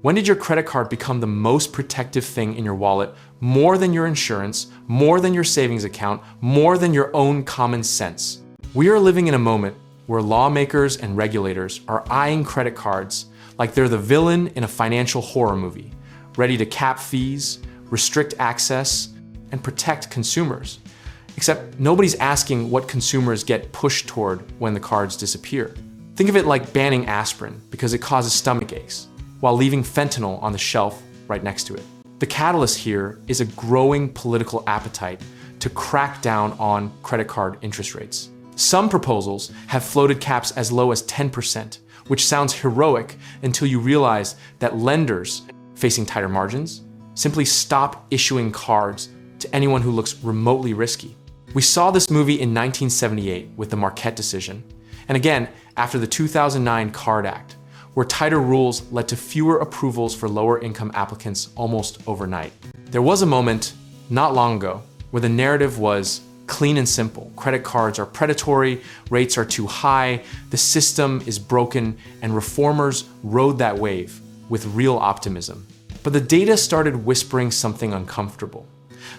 When did your credit card become the most protective thing in your wallet, more than your insurance, more than your savings account, more than your own common sense? We are living in a moment where lawmakers and regulators are eyeing credit cards like they're the villain in a financial horror movie, ready to cap fees, restrict access, and protect consumers. Except nobody's asking what consumers get pushed toward when the cards disappear. Think of it like banning aspirin because it causes stomach aches, while leaving fentanyl on the shelf right next to it. The catalyst here is a growing political appetite to crack down on credit card interest rates. Some proposals have floated caps as low as 10%, which sounds heroic until you realize that lenders facing tighter margins simply stop issuing cards to anyone who looks remotely risky. We saw this movie in 1978 with the Marquette decision, and again after the 2009 Card Act, where tighter rules led to fewer approvals for lower income applicants almost overnight. There was a moment, not long ago, where the narrative was clean and simple. Credit cards are predatory, rates are too high, the system is broken, and reformers rode that wave with real optimism. But the data started whispering something uncomfortable.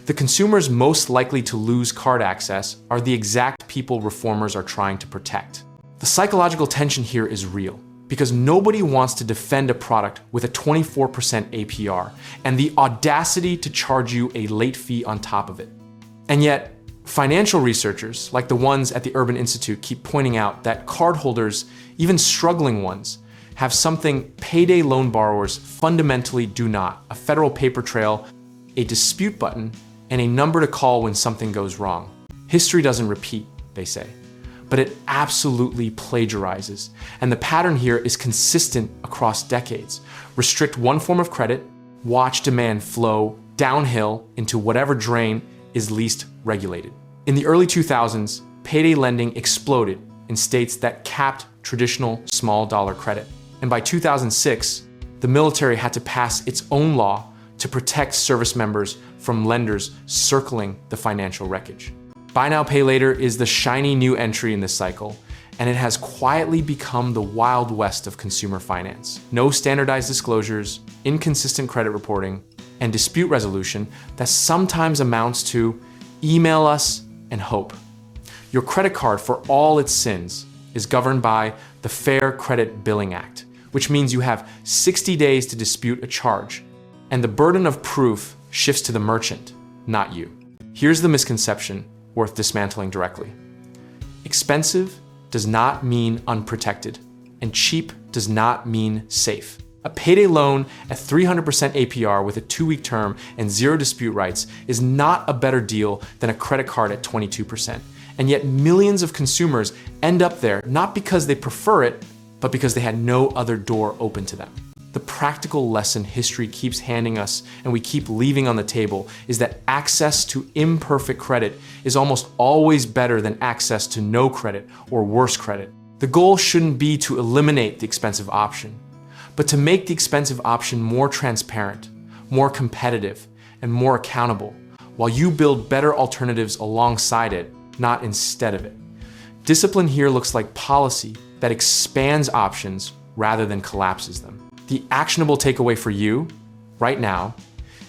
The consumers most likely to lose card access are the exact people reformers are trying to protect. The psychological tension here is real, because nobody wants to defend a product with a 24% APR and the audacity to charge you a late fee on top of it. And yet, financial researchers, like the ones at the Urban Institute, keep pointing out that cardholders, even struggling ones, have something payday loan borrowers fundamentally do not: a federal paper trail, a dispute button, and a number to call when something goes wrong. History doesn't repeat, they say, but it absolutely plagiarizes. And the pattern here is consistent across decades. Restrict one form of credit, watch demand flow downhill into whatever drain is least regulated. In the early 2000s, payday lending exploded in states that capped traditional small dollar credit. And by 2006, the military had to pass its own law to protect service members from lenders circling the financial wreckage. Buy now, pay later is the shiny new entry in this cycle, and it has quietly become the Wild West of consumer finance. No standardized disclosures, inconsistent credit reporting, and dispute resolution that sometimes amounts to email us and hope. Your credit card, for all its sins, is governed by the Fair Credit Billing Act, which means you have 60 days to dispute a charge, and the burden of proof shifts to the merchant, not you. Here's the misconception worth dismantling directly. Expensive does not mean unprotected, and cheap does not mean safe. A payday loan at 300% APR with a 2-week term and 0 dispute rights is not a better deal than a credit card at 22%. And yet millions of consumers end up there not because they prefer it, but because they had no other door open to them. The practical lesson history keeps handing us and we keep leaving on the table is that access to imperfect credit is almost always better than access to no credit or worse credit. The goal shouldn't be to eliminate the expensive option, but to make the expensive option more transparent, more competitive, and more accountable, while you build better alternatives alongside it, not instead of it. Discipline here looks like policy that expands options rather than collapses them. The actionable takeaway for you right now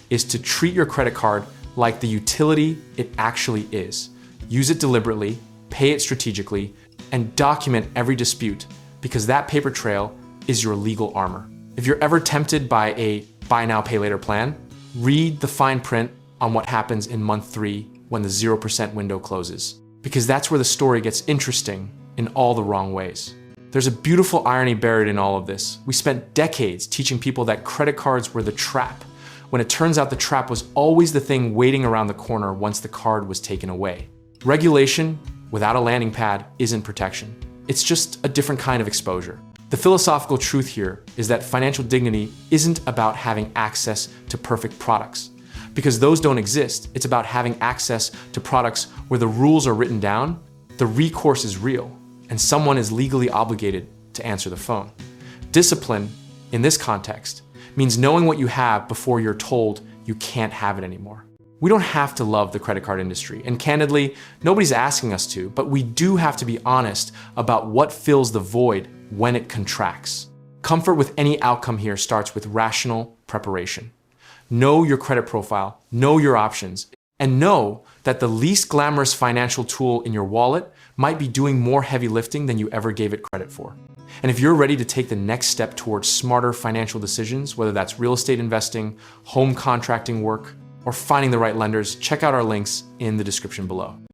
is to treat your credit card like the utility it actually is. Use it deliberately, pay it strategically, and document every dispute, because that paper trail is your legal armor. If you're ever tempted by a buy now, pay later plan, read the fine print on what happens in month 3 when the 0% window closes, because that's where the story gets interesting in all the wrong ways. There's a beautiful irony buried in all of this. We spent decades teaching people that credit cards were the trap, when it turns out the trap was always the thing waiting around the corner once the card was taken away. Regulation without a landing pad isn't protection. It's just a different kind of exposure. The philosophical truth here is that financial dignity isn't about having access to perfect products, because those don't exist. It's about having access to products where the rules are written down, the recourse is real, and someone is legally obligated to answer the phone. Discipline, in this context, means knowing what you have before you're told you can't have it anymore. We don't have to love the credit card industry, and candidly, nobody's asking us to, but we do have to be honest about what fills the void when it contracts. Comfort with any outcome here starts with rational preparation. Know your credit profile, know your options, and know that the least glamorous financial tool in your wallet might be doing more heavy lifting than you ever gave it credit for. And if you're ready to take the next step towards smarter financial decisions, whether that's real estate investing, home contracting work, or finding the right lenders, check out our links in the description below.